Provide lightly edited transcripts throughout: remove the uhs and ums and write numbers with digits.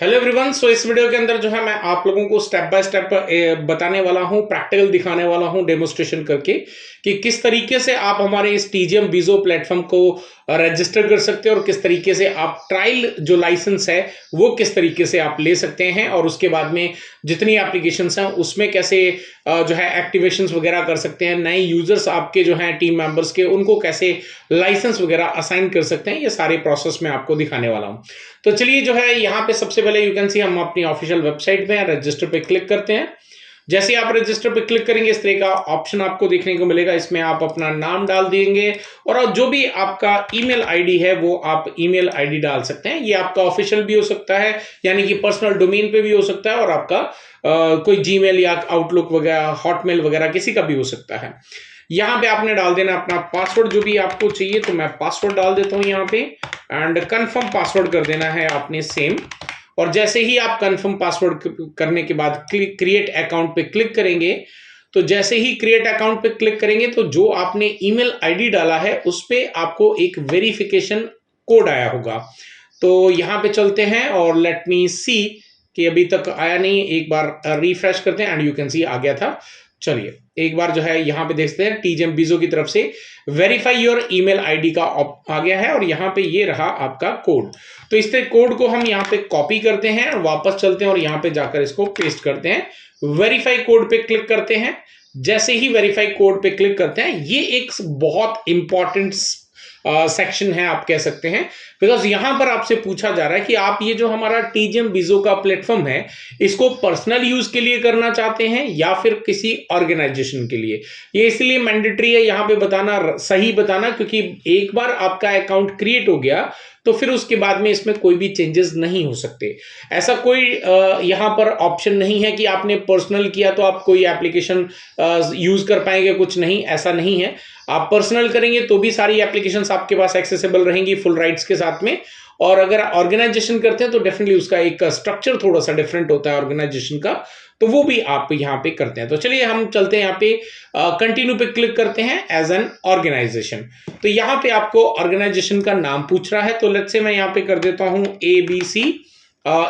Hello everyone. सो इस video के अंदर जो है मैं आप लोगों को स्टेप बाय स्टेप बताने वाला हूं, प्रैक्टिकल दिखाने वाला हूं डेमोस्ट्रेशन करके कि किस तरीके से आप हमारे इस टीजीएम बीजो प्लेटफॉर्म को रजिस्टर कर सकते हैं और किस तरीके से आप ट्रायल जो लाइसेंस है वो किस तरीके से आप ले सकते हैं और उसके बाद में जितनी एप्लीकेशंस हैं उसमें कैसे जो है एक्टिवेशंस वगैरह कर सकते हैं, नए यूजर्स आपके जो हैं टीम मेंबर्स के उनको कैसे लाइसेंस वगैरह असाइन कर सकते हैं, ये सारे प्रोसेस मैं आपको दिखाने वाला हूं। तो चलिए जो है यहाँ पे सबसे पहले यू कैन सी हम अपनी ऑफिशियल वेबसाइट पे रजिस्टर पे क्लिक करते हैं। जैसे आप रजिस्टर पे क्लिक करेंगे इस तरह का ऑप्शन आपको देखने को मिलेगा। इसमें आप अपना नाम डाल देंगे और जो भी आपका ईमेल आईडी है वो आप ईमेल आईडी डाल सकते हैं। ये आपका ऑफिशियल भी हो सकता है, यानी कि पर्सनल डोमेन पे भी हो सकता है, और आपका कोई जीमेल या आउटलुक वगैरह, हॉटमेल वगैरह किसी का भी हो सकता है। यहाँ पे आपने डाल देना अपना पासवर्ड जो भी आपको चाहिए, तो मैं पासवर्ड डाल देता हूँ यहाँ पे एंड कंफर्म पासवर्ड कर देना है आपने सेम। और जैसे ही आप कंफर्म पासवर्ड करने के बाद क्रिएट अकाउंट पे क्लिक करेंगे, तो जैसे ही क्रिएट अकाउंट पे क्लिक करेंगे तो जो आपने ईमेल आईडी डाला है उस पे आपको एक वेरिफिकेशन कोड आया होगा। तो यहाँ पे चलते हैं और लेट मी सी कि अभी तक आया नहीं, एक बार रिफ्रेश करते हैं एंड यू कैन सी आ गया था। चलिए एक बार जो है यहाँ पे देखते हैं, टीजीएम बीजो की तरफ से वेरीफाई योर ईमेल आईडी का आ गया है और यहाँ पे ये रहा आपका कोड। तो इस कोड को हम यहाँ पे कॉपी करते हैं और वापस चलते हैं और यहाँ पे जाकर इसको पेस्ट करते हैं। वेरीफाई कोड पे क्लिक करते हैं। जैसे ही वेरीफाई कोड पे क्लिक करते हैं, ये एक बहुत इंपॉर्टेंट सेक्शन है आप कह सकते हैं, बिकॉज यहां पर आपसे पूछा जा रहा है कि आप ये जो हमारा टीजीएम बीजो का प्लेटफॉर्म है इसको पर्सनल यूज के लिए करना चाहते हैं या फिर किसी ऑर्गेनाइजेशन के लिए। ये इसलिए मैंडेटरी है यहाँ पे बताना, सही बताना, क्योंकि एक बार आपका अकाउंट क्रिएट हो गया तो फिर उसके बाद में इसमें कोई भी चेंजेस नहीं हो सकते। ऐसा कोई यहाँ पर ऑप्शन नहीं है कि आपने पर्सनल किया तो आप कोई एप्लीकेशन यूज कर पाएंगे, कुछ नहीं, ऐसा नहीं है। आप पर्सनल करेंगे तो भी सारी एप्लीकेशंस आपके पास एक्सेसिबल रहेंगी फुल राइट्स के साथ में। और अगर ऑर्गेनाइजेशन करते हैं तो डेफिनेटली उसका एक स्ट्रक्चर थोड़ा सा डिफरेंट होता है ऑर्गेनाइजेशन का, तो वो भी आप यहाँ पे करते हैं। तो चलिए हम चलते हैं यहाँ पे कंटिन्यू पे क्लिक करते हैं एज एन ऑर्गेनाइजेशन। तो यहाँ पे आपको ऑर्गेनाइजेशन का नाम पूछ रहा है, तो लेट्स से मैं यहाँ पे कर देता हूँ ABC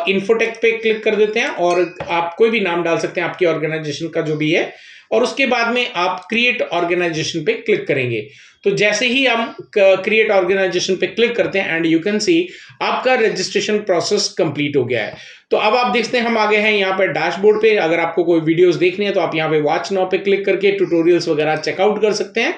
इन्फोटेक पे क्लिक कर देते हैं और आप कोई भी नाम डाल सकते हैं आपकी ऑर्गेनाइजेशन का जो भी है, और उसके बाद में आप क्रिएट ऑर्गेनाइजेशन पे क्लिक करेंगे। तो जैसे ही हम क्रिएट ऑर्गेनाइजेशन पे क्लिक करते हैं एंड यू कैन सी आपका रजिस्ट्रेशन प्रोसेस कंप्लीट हो गया है। तो अब आप देखते हैं हम आ गए हैं यहाँ पे डैशबोर्ड पे। अगर आपको कोई वीडियोस देखनी है तो आप यहाँ पे वॉच नाउ पे क्लिक करके ट्यूटोरियल्स वगैरह चेकआउट कर सकते हैं,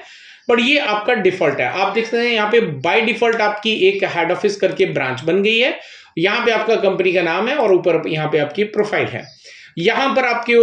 बट ये आपका डिफॉल्ट है। आप देखते हैं यहाँ पे बाय डिफॉल्ट आपकी एक हेड ऑफिस करके ब्रांच बन गई है। यहाँ पे आपका कंपनी का नाम है और ऊपर यहाँ पे आपकी प्रोफाइल है। यहां पर आपके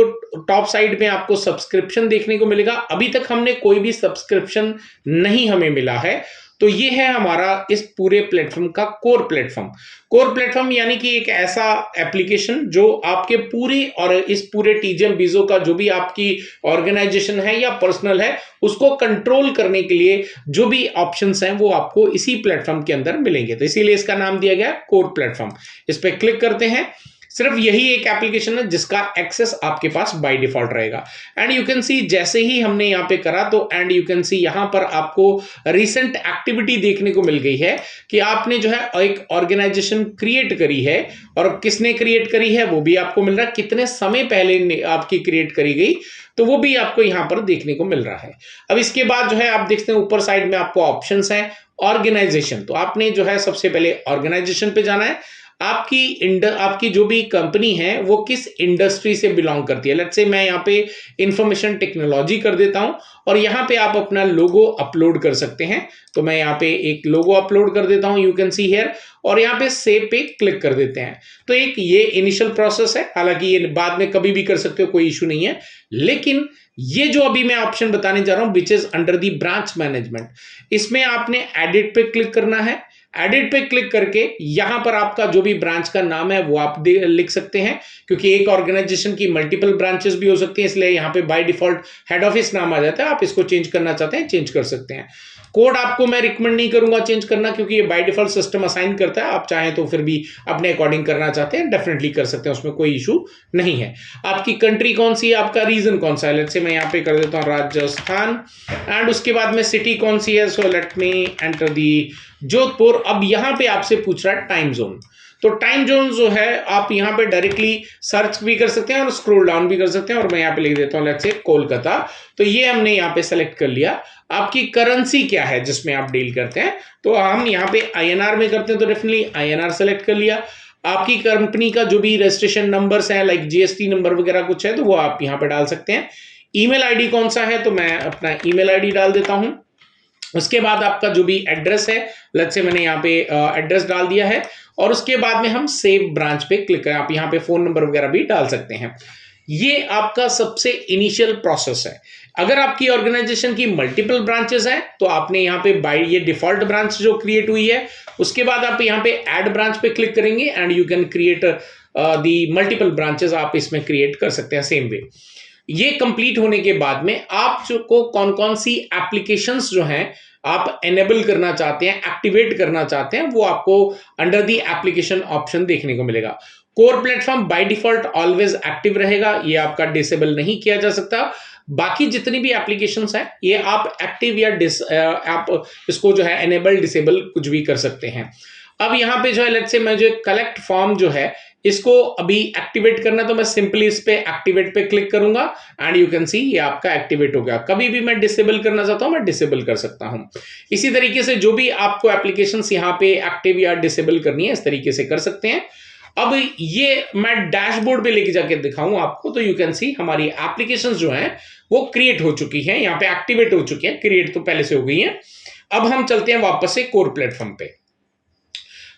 टॉप साइड में आपको सब्सक्रिप्शन देखने को मिलेगा। अभी तक हमने कोई भी सब्सक्रिप्शन नहीं हमें मिला है, तो ये है हमारा इस पूरे प्लेटफॉर्म का कोर प्लेटफॉर्म। कोर प्लेटफॉर्म यानी कि एक ऐसा एप्लीकेशन जो आपके पूरी और इस पूरे टीजीएम बीजो का जो भी आपकी ऑर्गेनाइजेशन है या पर्सनल है उसको कंट्रोल करने के लिए जो भी ऑप्शंस हैं वो आपको इसी प्लेटफॉर्म के अंदर मिलेंगे। तो इसीलिए इसका नाम दिया गया कोर प्लेटफॉर्म। इस पर क्लिक करते हैं। सिर्फ यही एक एप्लीकेशन है जिसका एक्सेस आपके पास बाय डिफॉल्ट रहेगा। एंड यू कैन सी जैसे ही हमने यहाँ पे करा तो एंड यू कैन सी यहाँ पर आपको रिसेंट एक्टिविटी देखने को मिल गई है कि आपने जो है एक ऑर्गेनाइजेशन क्रिएट करी है, और किसने क्रिएट करी है वो भी आपको मिल रहा है, कितने समय पहले आपकी क्रिएट करी गई तो वो भी आपको यहाँ पर देखने को मिल रहा है। अब इसके बाद जो है आप देखते हैं ऊपर साइड में आपको ऑप्शंस हैं ऑर्गेनाइजेशन। तो आपने जो है सबसे पहले ऑर्गेनाइजेशन पे जाना है। आपकी जो भी कंपनी है वो किस इंडस्ट्री से बिलोंग करती है। लेट्स से मैं यहाँ पे इंफॉर्मेशन टेक्नोलॉजी कर देता हूं और यहाँ पे आप अपना लोगो अपलोड कर सकते हैं। तो मैं यहाँ पे एक लोगो अपलोड कर देता हूं, यू कैन सी हियर, और यहाँ पे सेव पे क्लिक कर देते हैं। तो एक ये इनिशियल प्रोसेस है, हालांकि ये बाद में कभी भी कर सकते हो, कोई इशू नहीं है। लेकिन ये जो अभी मैं ऑप्शन बताने जा रहा हूं which is under the branch management, इसमें आपने एडिट पे क्लिक करना है। एडिट पे क्लिक करके यहां पर आपका जो भी ब्रांच का नाम है वो आप लिख सकते हैं, क्योंकि एक ऑर्गेनाइजेशन की मल्टीपल ब्रांचेस भी हो सकती हैं, इसलिए यहां पे बाय डिफॉल्ट हेड ऑफिस नाम आ जाता है। आप इसको चेंज करना चाहते हैं चेंज कर सकते हैं। कोड आपको मैं रिकमेंड नहीं करूंगा चेंज करना, क्योंकि ये बाय डिफॉल्ट सिस्टम असाइन करता है। आप चाहें तो फिर भी अपने अकॉर्डिंग करना चाहते हैं डेफिनेटली कर सकते हैं, उसमें कोई इशू नहीं है। आपकी कंट्री कौन सी है, आपका रीजन कौन सा है, लेट्स से मैं यहाँ पे कर देता हूँ राजस्थान, एंड उसके बाद में सिटी कौन सी है, so let me enter the Jodhpur. अब यहां पे आपसे पूछ रहा है टाइम जोन। तो टाइम जोन जो है आप यहाँ पे डायरेक्टली सर्च भी कर सकते हैं और स्क्रॉल डाउन भी कर सकते हैं, और मैं यहाँ पे लिख देता हूँ लेट्स से कोलकाता। तो ये हमने यहाँ पे सेलेक्ट कर लिया। आपकी करेंसी क्या है जिसमें आप डील करते हैं, तो हम यहाँ पे INR में करते हैं, तो डेफिनेटली INR सेलेक्ट कर लिया। आपकी कंपनी का जो भी रजिस्ट्रेशन नंबर्स हैं लाइक GST नंबर वगैरह कुछ है तो वो आप यहाँ पे डाल सकते हैं। ईमेल आईडी कौन सा है, तो मैं अपना ईमेल आईडी डाल देता हूं। उसके बाद आपका जो भी एड्रेस है, लेट्स से मैंने यहाँ पे एड्रेस डाल दिया है, और उसके बाद में हम सेव ब्रांच पे क्लिक करें। आप यहाँ पे फोन नंबर वगैरह भी डाल सकते हैं। ये आपका सबसे इनिशियल प्रोसेस है। अगर आपकी ऑर्गेनाइजेशन की मल्टीपल ब्रांचेस हैं तो आपने यहाँ पे बाय ये डिफॉल्ट ब्रांच जो क्रिएट हुई है, उसके बाद आप यहाँ पे ऐड ब्रांच पे क्लिक करेंगे and you can create the multiple branches. आप इसमें क्रिएट कर सकते हैं सेम वे। ये कंप्लीट होने के बाद में आप जो को कौन कौन सी एप्लीकेशंस जो हैं आप एनेबल करना चाहते हैं, एक्टिवेट करना चाहते हैं, वो आपको अंडर दी एप्लीकेशन ऑप्शन देखने को मिलेगा। Core platform by default always active रहेगा, ये आपका डिसेबल नहीं किया जा सकता। बाकी जितनी भी एप्लीकेशंस हैं ये आप एक्टिव या आप इसको जो है एनेबल डिसेबल कुछ भी कर सकते हैं। अब यहाँ पे जो है लेट्स से मैं जो कलेक्ट फॉर्म जो है इसको अभी एक्टिवेट करना, तो मैं सिंपली इस पे एक्टिवेट पे क्लिक करूंगा एंड यू कैन सी ये आपका एक्टिवेट हो गया। कभी भी मैं डिसेबल करना चाहता हूं मैं डिसेबल कर सकता हूं। इसी तरीके से जो भी आपको एप्लीकेशंस यहाँ पे एक्टिव या डिसेबल करनी है इस तरीके से कर सकते हैं। अब ये मैं डैशबोर्ड पे लेके जाके दिखाऊं आपको, तो यू कैन सी हमारी एप्लीकेशंस जो हैं वो क्रिएट हो चुकी हैं, यहाँ पे एक्टिवेट हो चुकी है, क्रिएट तो पहले से हो गई है। अब हम चलते हैं वापस से कोर प्लेटफॉर्म पे।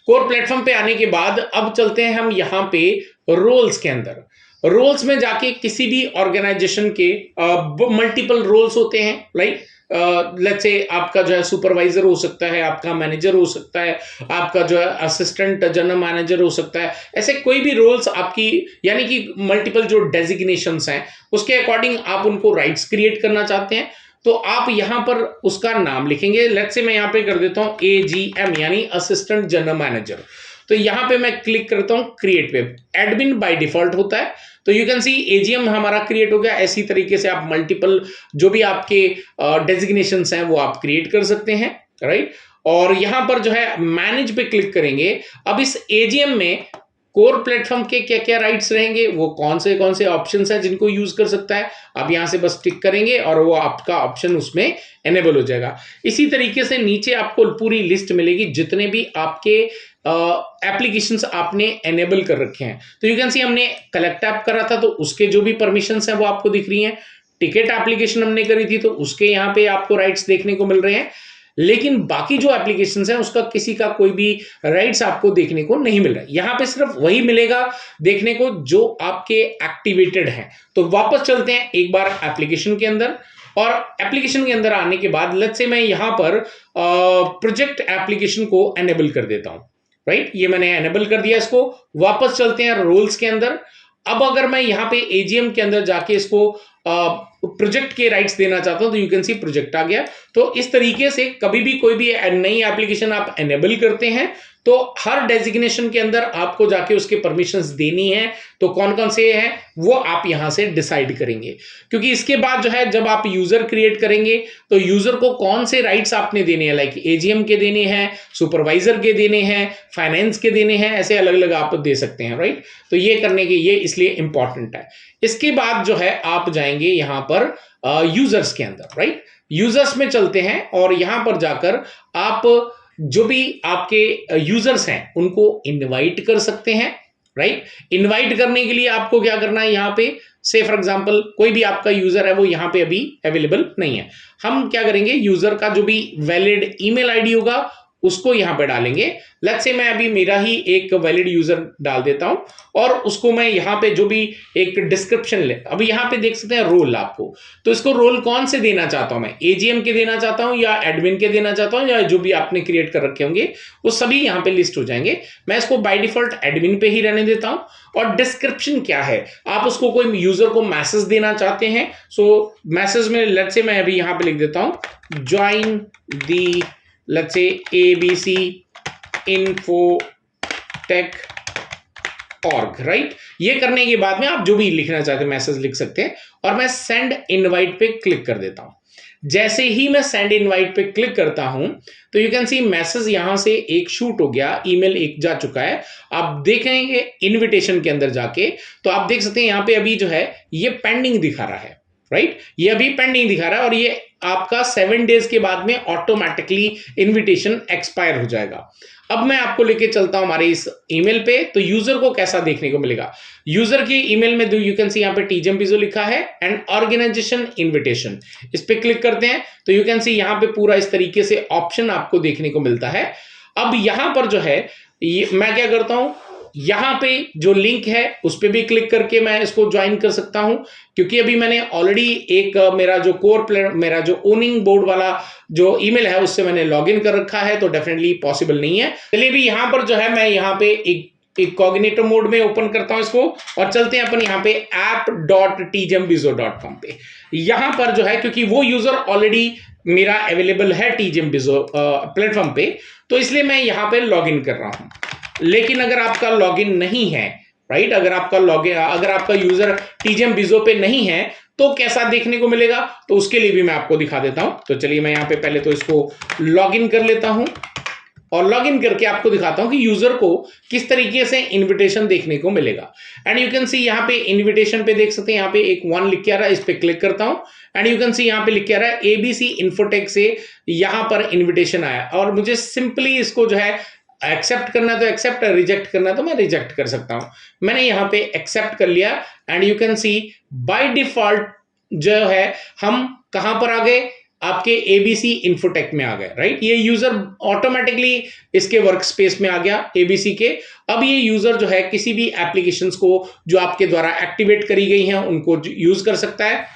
कोर प्लेटफॉर्म पे आने के बाद अब चलते हैं हम यहाँ पे रोल्स के अंदर। रोल्स में जाके किसी भी ऑर्गेनाइजेशन के मल्टीपल रोल्स होते हैं, लाइक लेट्स से आपका जो है सुपरवाइजर हो सकता है, आपका मैनेजर हो सकता है, आपका जो है असिस्टेंट जनरल मैनेजर हो सकता है। ऐसे कोई भी रोल्स आपकी यानी कि मल्टीपल जो डेजिग्नेशंस हैं उसके अकॉर्डिंग आप उनको राइट्स क्रिएट करना चाहते हैं, तो आप यहां पर उसका नाम लिखेंगे। लेट्स से मैं यहां पे कर देता हूं AGM यानी असिस्टेंट जनरल मैनेजर। तो यहां पे मैं क्लिक करता हूं क्रिएट पे। एडमिन बाय डिफॉल्ट होता है, तो यू कैन सी AGM हमारा क्रिएट हो गया। ऐसी तरीके से आप मल्टीपल जो भी आपके डेजिग्नेशंस हैं वो आप क्रिएट कर सकते हैं, राइट। और यहां पर जो है मैनेज पे क्लिक करेंगे। अब इस AGM में कोर प्लेटफॉर्म के क्या क्या राइट्स रहेंगे, वो कौन से ऑप्शंस हैं जिनको यूज कर सकता है, आप यहां से बस टिक करेंगे और वो आपका ऑप्शन उसमें एनेबल हो जाएगा। इसी तरीके से नीचे आपको पूरी लिस्ट मिलेगी जितने भी आपके एप्लीकेशंस आपने एनेबल कर रखे हैं। तो यू कैन सी हमने कलेक्ट ऐप करा था तो उसके जो भी परमिशंस हैं वो आपको दिख रही हैं। टिकट एप्लीकेशन हमने करी थी तो उसके यहाँ पे आपको राइट्स देखने को मिल रहे हैं। लेकिन बाकी जो एप्लीकेशंस हैं उसका किसी का कोई भी राइट्स आपको देखने को नहीं मिल रहा है। यहां पे सिर्फ वही मिलेगा देखने को जो आपके एक्टिवेटेड हैं। तो वापस चलते हैं एक बार एप्लीकेशन के अंदर, और एप्लीकेशन के अंदर आने के बाद लेट्स से मैं यहां पर प्रोजेक्ट एप्लीकेशन को एनेबल कर देता हूं, राइट। ये मैंने एनेबल कर दिया इसको। वापस चलते हैं रोल्स के अंदर। अब अगर मैं यहां पे AGM के अंदर जाके इसको प्रोजेक्ट के राइट्स देना चाहता हूं तो यू कैन सी प्रोजेक्ट आ गया। तो इस तरीके से कभी भी कोई भी नई एप्लीकेशन आप एनेबल करते हैं तो हर डेजिग्नेशन के अंदर आपको जाके उसके परमिशंस देनी है। तो कौन कौन से हैं वो आप यहां से डिसाइड करेंगे, क्योंकि इसके बाद जो है जब आप यूजर क्रिएट करेंगे तो यूजर को कौन से राइट्स आपने देने हैं, लाइक AGM के देने हैं, सुपरवाइजर के देने हैं, फाइनेंस के देने हैं, ऐसे अलग अलग आप दे सकते हैं, राइट। तो ये करने के ये इसलिए इंपॉर्टेंट है। इसके बाद जो है आप जाएंगे यहां पर यूजर्स के अंदर, राइट। यूजर्स में चलते हैं और यहां पर जाकर आप जो भी आपके यूजर्स हैं उनको इनवाइट कर सकते हैं, राइट। इनवाइट करने के लिए आपको क्या करना है, यहां पे से फॉर एग्जांपल कोई भी आपका यूजर है वो यहां पे अभी अवेलेबल नहीं है। हम क्या करेंगे, यूजर का जो भी वैलिड ईमेल आईडी होगा उसको यहां पे डालेंगे। लेट्स से मैं अभी मेरा ही एक वैलिड यूजर डाल देता हूं और उसको मैं यहां पे जो भी एक डिस्क्रिप्शन ले, अभी यहां पे देख सकते हैं रोल आपको, तो इसको रोल कौन से देना चाहता हूं मैं, AGM के देना चाहता हूं या एडमिन के देना चाहता हूं या जो भी आपने क्रिएट कर रखे होंगे वो सभी यहां पे लिस्ट हो जाएंगे। मैं इसको बाय डिफॉल्ट एडमिन पे ही रहने देता हूं। और डिस्क्रिप्शन क्या है, आप उसको कोई यूजर को मैसेज देना चाहते हैं, सो मैसेज में लेट्स से मैं अभी यहां पे लिख देता हूं join the let's say ABC Infotech org, right. ये करने के बाद में आप जो भी लिखना चाहते हैं मैसेज लिख सकते हैं और मैं सेंड इनवाइट पे क्लिक कर देता हूं। जैसे ही मैं सेंड इनवाइट पे क्लिक करता हूं तो यू कैन सी मैसेज यहां से एक शूट हो गया, ईमेल एक जा चुका है। आप देखेंगे इनविटेशन के अंदर जाके तो आप देख सकते हैं यहां पे अभी जो है ये पेंडिंग दिखा रहा है, राइट। ये अभी पेंडिंग दिखा रहा है और ये आपका 7 डेज के बाद में ऑटोमेटिकली इनविटेशन एक्सपायर हो जाएगा। अब मैं आपको लेके चलता हूं हमारे इस ईमेल पे, तो यूजर को कैसा देखने को मिलेगा। यूजर की ईमेल में यू कैन सी यहाँ पे टीजीएम बीजो लिखा है एंड ऑर्गेनाइजेशन इनविटेशन, इस पे क्लिक करते हैं तो यू कैन सी यहाँ पे पूरा इस तरीके से ऑप्शन आपको देखने को मिलता है। अब यहां पर जो है मैं क्या करता हूं, यहां पे जो लिंक है उस पे भी क्लिक करके मैं इसको ज्वाइन कर सकता हूं, क्योंकि अभी मैंने ऑलरेडी एक मेरा जो मेरा जो ओनिंग बोर्ड वाला जो ईमेल है उससे मैंने लॉगिन कर रखा है, तो डेफिनेटली पॉसिबल नहीं है। चलिए भी यहां पर जो है मैं यहां पे एक इनकॉग्निटो मोड में ओपन करता हूं इसको और चलते हैं अपन यहां पे app.tgmbizo.com पे। यहां पर जो है क्योंकि वो यूजर ऑलरेडी मेरा अवेलेबल है टीजीएम बीजो प्लेटफॉर्म पे, तो इसलिए मैं यहां पे लॉगिन कर रहा हूं। लेकिन अगर आपका लॉगिन नहीं है, राइट, अगर आपका यूजर टीजीएम बीजो पे नहीं है तो कैसा देखने को मिलेगा, तो उसके लिए भी मैं आपको दिखा देता हूं। तो चलिए मैं यहां पे पहले तो इसको लॉगिन कर लेता हूं और लॉगिन करके आपको दिखाता हूं कि यूजर को किस तरीके से इनविटेशन देखने को मिलेगा। एंड यू कैन सी यहाँ पे इनविटेशन पे देख सकते हैं यहाँ पे एक 1 लिख के आ रहा है, इस पे क्लिक करता हूं एंड यू कैन सी यहाँ पे लिख के आ रहा है एबीसी इन्फोटेक से यहाँ पर इन्विटेशन आया और मुझे सिंपली इसको जो है एक्सेप्ट करना है तो एक्सेप्ट, रिजेक्ट करना है तो मैं रिजेक्ट कर सकता हूं। मैंने यहां पे एक्सेप्ट कर लिया and you can C by default जो है हम कहां पर आ गए, आपके एबीसी इन्फोटेक में आ गए, राइट। ये यूजर ऑटोमेटिकली इसके वर्क स्पेस में आ गया एबीसी के। अब ये यूजर जो है किसी भी एप्लीकेशंस को जो आपके द्वारा एक्टिवेट करी गई हैं उनको यूज कर सकता है,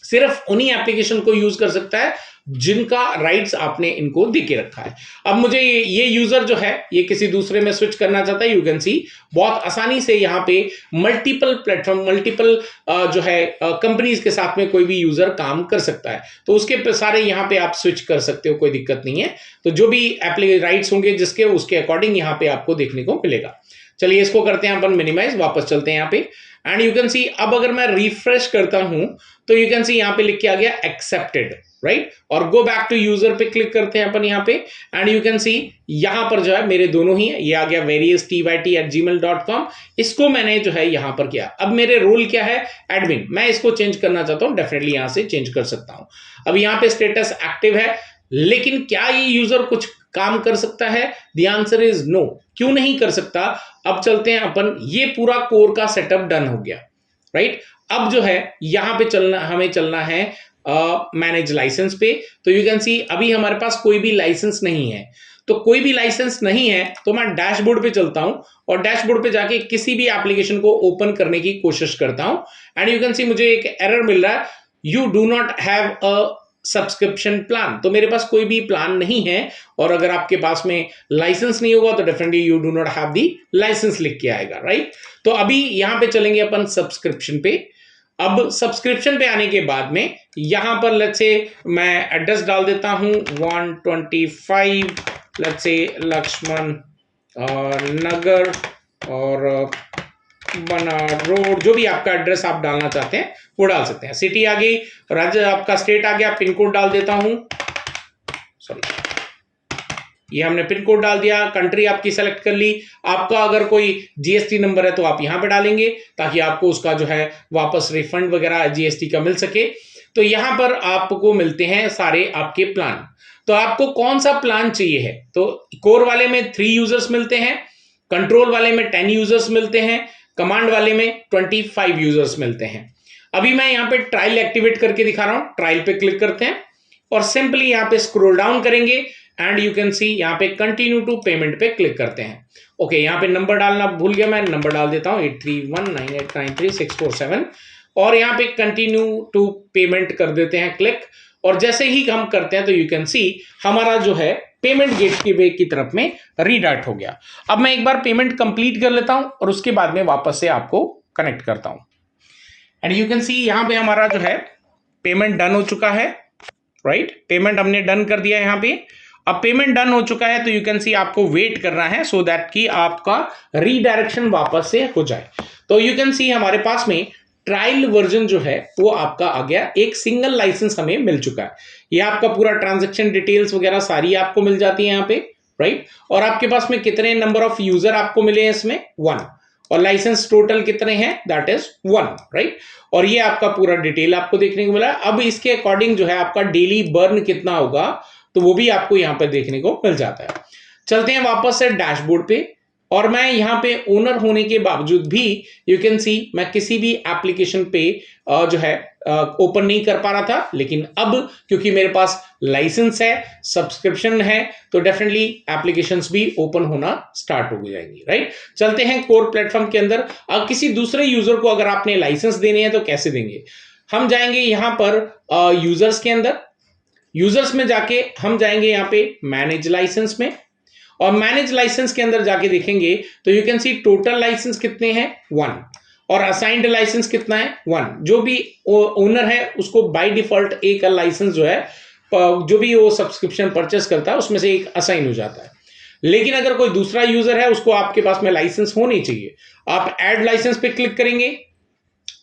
सिर्फ उन्हीं एप्लीकेशन को यूज कर सकता है जिनका राइट्स आपने इनको दे के रखा है। अब मुझे ये यूजर जो है ये किसी दूसरे में स्विच करना चाहता है, यू कैन सी बहुत आसानी से यहाँ पे मल्टीपल प्लेटफॉर्म, मल्टीपल जो है कंपनीज के साथ में कोई भी यूजर काम कर सकता है, तो उसके सारे यहाँ पे आप स्विच कर सकते हो, कोई दिक्कत नहीं है। तो जो भी राइट्स होंगे जिसके उसके अकॉर्डिंग यहाँ पे आपको देखने को मिलेगा। चलिए इसको करते हैं अपन मिनिमाइज, वापस चलते हैं यहाँ पे एंड यू कैन सी अब अगर मैं रिफ्रेश करता हूं तो यू कैन सी यहाँ पे लिख के आ गया एक्सेप्टेड, राइट। और गो बैक टू यूजर पे क्लिक करते हैं अपन यहाँ पे एंड यू कैन सी यहां पर जो है मेरे दोनों ही ये आ गया varioustyt@gmail.com, इसको मैंने जो है यहां पर किया। अब मेरे रोल क्या है, एडमिन, मैं इसको चेंज करना चाहता हूं, डेफिनेटली यहां से चेंज कर सकता हूं। अब यहां पे स्टेटस एक्टिव है, लेकिन क्या ये यूजर कुछ काम कर सकता है, द आंसर इज नो। क्यों नहीं कर सकता, अब चलते हैं अपन, ये पूरा कोर का सेटअप डन हो गया, राइट। अब जो है यहां पे हमें चलना है मैनेज लाइसेंस पे। तो यू कैन सी अभी हमारे पास कोई भी लाइसेंस नहीं है, तो कोई भी लाइसेंस नहीं है तो मैं डैशबोर्ड पे चलता हूं और डैशबोर्ड पे जाके किसी भी एप्लीकेशन को ओपन करने की कोशिश करता हूं एंड यू कैन सी मुझे एक एरर मिल रहा है, you do not have a subscription plan. तो मेरे पास कोई भी प्लान नहीं है और अगर आपके पास में लाइसेंस नहीं होगा तो definitely you do not have the licence लिख के आएगा, राइट। तो अभी यहां पे चलेंगे अपन सब्सक्रिप्शन पे। अब सब्सक्रिप्शन पे आने के बाद में यहां पर लेट्स से मैं एड्रेस डाल देता हूं 125 लेट्स से लक्ष्मण नगर और बना रोड, जो भी आपका एड्रेस आप डालना चाहते हैं वो डाल सकते हैं। सिटी आ गई, राज्य आपका स्टेट आ गया, पिन कोड डाल देता हूं, सॉरी ये हमने पिन कोड डाल दिया, कंट्री आपकी सेलेक्ट कर ली। आपका अगर कोई जीएसटी नंबर है तो आप यहां पे डालेंगे ताकि आपको उसका जो है वापस रिफंड वगैरह जीएसटी का मिल सके। तो यहां पर आपको मिलते हैं सारे आपके प्लान, तो आपको कौन सा प्लान चाहिए है। तो कोर वाले में 3 यूजर्स मिलते हैं, कंट्रोल वाले में 10 यूजर्स मिलते हैं, कमांड वाले में 25 यूजर्स मिलते हैं। अभी मैं यहां पे ट्रायल एक्टिवेट करके दिखा रहा हूं, ट्रायल पे क्लिक करते हैं और सिंपली यहां पे स्क्रॉल डाउन करेंगे एंड यू कैन सी यहां पे कंटिन्यू टू पेमेंट पे क्लिक करते हैं। ओके, यहां पे नंबर डालना भूल गया, मैं नंबर डाल देता हूं 8319893647 और यहां पे कंटिन्यू टू पेमेंट कर देते हैं क्लिक। और जैसे ही हम करते हैं तो यू कैन सी हमारा जो है पेमेंट गेटवे की तरफ में रीडायरेक्ट हो गया। अब मैं एक बार पेमेंट कंप्लीट कर लेता हूं और उसके बाद में वापस से आपको कनेक्ट करता हूं एंड यू कैन सी यहां पे हमारा जो है पेमेंट डन हो चुका है, राइट। पेमेंट हमने डन कर दिया यहां पे। अब पेमेंट डन हो चुका है, तो यू कैन सी आपको वेट करना है सो दैट कि आपका रीडायरेक्शन वापस से हो जाए। तो यू कैन सी हमारे पास में ट्रायल वर्जन जो है वो आपका आ गया, एक सिंगल लाइसेंस हमें मिल चुका है। ये आपका पूरा ट्रांजैक्शन डिटेल्स वगैरह सारी आपको मिल जाती है यहाँ पे, राइट। और आपके पास में कितने नंबर ऑफ यूजर आपको मिले हैं इसमें, 1, और लाइसेंस टोटल कितने हैं, दैट इज 1, राइट। और ये आपका पूरा डिटेल आपको देखने को मिला। अब इसके अकॉर्डिंग जो है आपका डेली बर्न कितना होगा, तो वो भी आपको यहाँ पे देखने को मिल जाता है। चलते हैं वापस से डैशबोर्ड पे, और मैं यहाँ पे ओनर होने के बावजूद भी यू कैन सी मैं किसी भी एप्लीकेशन पे जो है ओपन नहीं कर पा रहा था, लेकिन अब क्योंकि मेरे पास लाइसेंस है, सब्सक्रिप्शन है, तो डेफिनेटली एप्लीकेशंस भी ओपन होना स्टार्ट हो जाएंगी, राइट। चलते हैं कोर प्लेटफॉर्म के अंदर। अब किसी दूसरे यूजर को अगर आपने लाइसेंस देने हैं तो कैसे देंगे, हम जाएंगे यहाँ पर यूजर्स के अंदर, यूजर्स में जाके हम जाएंगे यहाँ पे मैनेज लाइसेंस में, और मैनेज लाइसेंस के अंदर जाके देखेंगे तो you can see total licence कितने हैं, 1, और असाइंड लाइसेंस कितना है, 1। जो भी ओनर है उसको बाय डिफॉल्ट एक लाइसेंस जो है, जो भी वो सब्सक्रिप्शन परचेस करता है उसमें से एक असाइन हो जाता है। लेकिन अगर कोई दूसरा यूजर है, उसको आपके पास में लाइसेंस होनी चाहिए, आप ऐड लाइसेंस पे क्लिक करेंगे,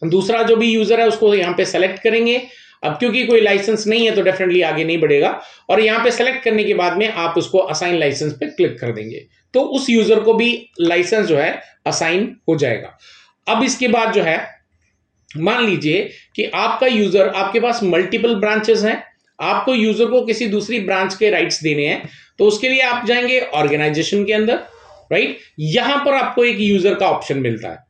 दूसरा जो भी यूजर है उसको यहाँ पे सेलेक्ट करेंगे। अब क्योंकि कोई लाइसेंस नहीं है तो डेफिनेटली आगे नहीं बढ़ेगा, और यहां पे सेलेक्ट करने के बाद में आप उसको असाइन लाइसेंस पे क्लिक कर देंगे, तो उस यूजर को भी लाइसेंस जो है असाइन हो जाएगा। अब इसके बाद जो है मान लीजिए कि आपका यूजर, आपके पास मल्टीपल ब्रांचेस हैं, आपको यूजर को किसी दूसरी ब्रांच के राइट्स देने हैं, तो उसके लिए आप जाएंगे ऑर्गेनाइजेशन के अंदर, राइट। यहां पर आपको एक यूजर का ऑप्शन मिलता है,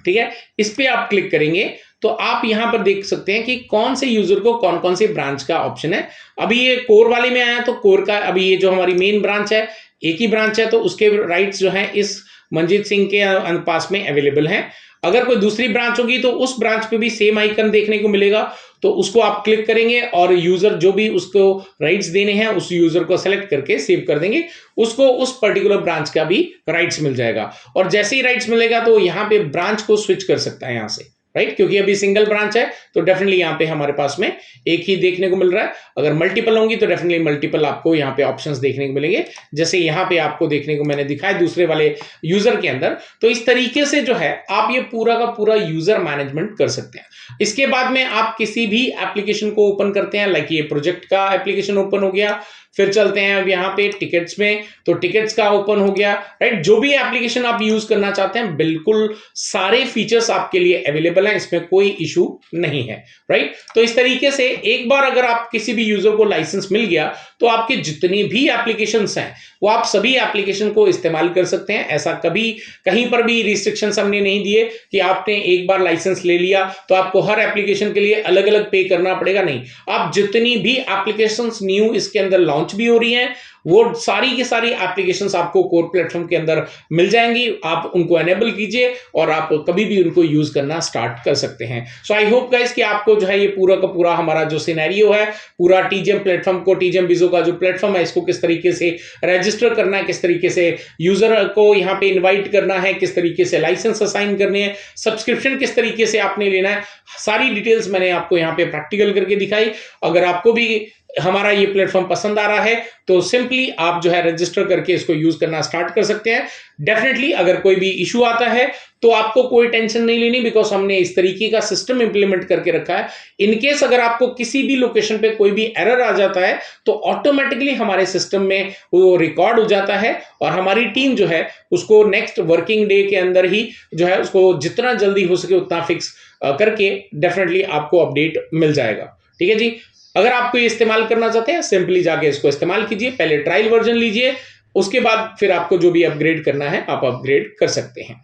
ठीक है। इस पे आप क्लिक करेंगे तो आप यहां पर देख सकते हैं कि कौन से यूजर को कौन कौन से ब्रांच का ऑप्शन है। अभी ये कोर वाले में आया तो कोर का, अभी ये जो हमारी मेन ब्रांच है, एक ही ब्रांच है, तो उसके राइट्स जो हैं इस मंजीत सिंह के पास में अवेलेबल हैं। अगर कोई दूसरी ब्रांच होगी तो उस ब्रांच पे भी सेम आइकन देखने को मिलेगा, तो उसको आप क्लिक करेंगे और यूजर जो भी उसको राइट्स देने हैं उस यूजर को सेलेक्ट करके सेव कर देंगे, उसको उस पर्टिकुलर ब्रांच का भी राइट्स मिल जाएगा। और जैसे ही राइट्स मिलेगा तो यहाँ पे ब्रांच को स्विच कर सकता है यहाँ से, राइट। क्योंकि अभी सिंगल ब्रांच है तो डेफिनेटली यहाँ पे हमारे पास में एक ही देखने को मिल रहा है। अगर मल्टीपल होंगी तो डेफिनेटली मल्टीपल आपको यहाँ पे ऑप्शंस देखने को मिलेंगे, जैसे यहाँ पे आपको देखने को मैंने दिखाया दूसरे वाले यूजर के अंदर। तो इस तरीके से जो है आप ये पूरा का पूरा यूजर मैनेजमेंट कर सकते हैं। इसके बाद में आप किसी भी एप्लीकेशन को ओपन करते हैं, लाइक ये प्रोजेक्ट का एप्लीकेशन ओपन हो गया, फिर चलते हैं अब यहाँ पे टिकट्स में, तो टिकट्स का ओपन हो गया, राइट। जो भी एप्लीकेशन आप यूज करना चाहते हैं बिल्कुल सारे फीचर्स आपके लिए अवेलेबल हैं, इसमें कोई इशू नहीं है, राइट। तो इस तरीके से एक बार अगर आप किसी भी यूजर को लाइसेंस मिल गया तो आपके जितनी भी एप्लीकेशंस हैं वो आप सभी एप्लीकेशन को इस्तेमाल कर सकते हैं। ऐसा कभी कहीं पर भी रिस्ट्रिक्शंस हमने नहीं दिए कि आपने एक बार लाइसेंस ले लिया तो आपको हर एप्लीकेशन के लिए अलग अलग पे करना पड़ेगा, नहीं। आप जितनी भी एप्लीकेशंस न्यू इसके अंदर लॉन्च भी हो रही हैं वो सारी की सारी एप्लीकेशंस आपको कोर प्लेटफॉर्म के अंदर मिल जाएंगी। आप उनको एनेबल कीजिए और आप कभी भी उनको यूज करना स्टार्ट कर सकते हैं। सो आई होप गाइस कि आपको जो है ये पूरा का पूरा हमारा जो सिनेरियो है, पूरा टीजीएम प्लेटफॉर्म को, टीजीएम बिजो का जो प्लेटफॉर्म है इसको किस तरीके से रजिस्टर करना है, किस तरीके से यूजर को यहाँ पे इन्वाइट करना है, किस तरीके से लाइसेंस असाइन करने हैं, सब्सक्रिप्शन किस तरीके से आपने लेना है, सारी डिटेल्स मैंने आपको यहाँ पे प्रैक्टिकल करके दिखाई। अगर आपको भी हमारा ये प्लेटफॉर्म पसंद आ रहा है तो सिंपली आप जो है रजिस्टर करके इसको यूज करना स्टार्ट कर सकते हैं। डेफिनेटली अगर कोई भी इशू आता है तो आपको कोई टेंशन नहीं लेनी, बिकॉज हमने इस तरीके का सिस्टम इंप्लीमेंट करके रखा है। इनकेस अगर आपको किसी भी लोकेशन पे कोई भी एरर आ जाता है तो ऑटोमेटिकली हमारे सिस्टम में वो रिकॉर्ड हो जाता है और हमारी टीम जो है उसको नेक्स्ट वर्किंग डे के अंदर ही जो है उसको जितना जल्दी हो सके उतना फिक्स करके डेफिनेटली आपको अपडेट मिल जाएगा। ठीक है जी। अगर आपको ये इस्तेमाल करना चाहते हैं सिंपली जाके इसको इस्तेमाल कीजिए, पहले ट्रायल वर्जन लीजिए, उसके बाद फिर आपको जो भी अपग्रेड करना है आप अपग्रेड कर सकते हैं।